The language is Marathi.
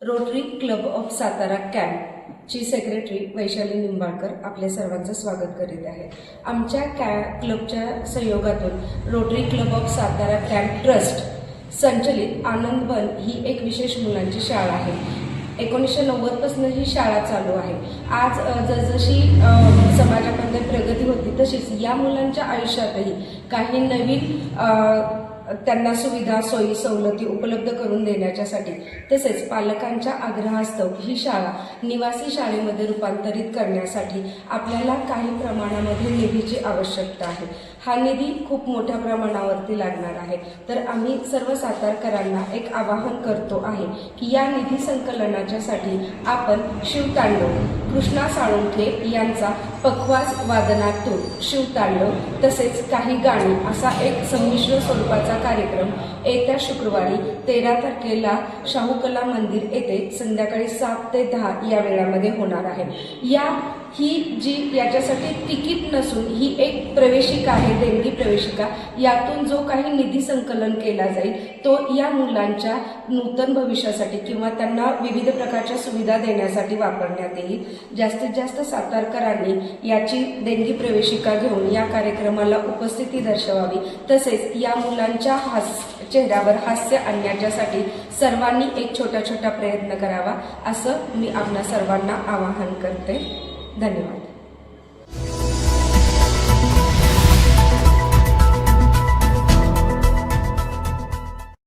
रोटरी क्लब ऑफ सातारा कॅम्पची सेक्रेटरी वैशाली निंबाळकर आपल्या सर्वांचं स्वागत करीत आहे। आमच्या क्लबच्या सहयोगातून Rotary Club of Satara camp trust संचलित आनंदवन ही एक विशेष मुलांची शाळा आहे। 1990 पासून ही शाळा चालू आहे। आज जसजशी समाजामध्ये प्रगती होती तशीच या मुलांच्या आयुष्यातही काही नवीन त्यांना सुविधा सोयी सवलती उपलब्ध करून देण्यासाठी तसेच पालकांच्या आग्रहास्तव ही शाळा निवासी शाळेमध्ये रूपांतरित करण्यासाठी आपल्याला काही प्रमाणामध्ये निधीची आवश्यकता आहे। हा निधी खूप मोठ्या प्रमाणावरती लागणार आहे। तर आम्ही सर्व सातारकरांना एक आवाहन करतो आहे की या निधी संकलनाच्यासाठी आपण शिवतांडव कृष्णा साळुंखे यांचा पखवाज वादनातून शिवतांडव तसेच काही गाणी असा एक संमिश्र स्वरूपाचा कार्यक्रम येत्या शुक्रवारी 13 तारखेला शाहू कला मंदिर येथे संध्याकाळी 7 ते 10 या वेळामध्ये होणार आहे। ही जी याच्यासाठी तिकीट नसून ही एक प्रवेशिका आहे, देणगी प्रवेशिका। यातून जो काही निधी संकलन केला जाईल तो या मुलांच्या नूतन भविष्यासाठी किंवा त्यांना विविध प्रकारच्या सुविधा देण्यासाठी वापरण्यात येईल। जास्तीत जास्त सातारकरांनी याची देणगी प्रवेशिका घेऊन या कार्यक्रमाला उपस्थिती दर्शवावी तसेच या मुलांच्या चेहऱ्यावर हास्य आणण्यासाठी सर्वांनी एक छोटा प्रयत्न करावा असं मी आपल्या सर्वांना आवाहन करते। धन्यवाद।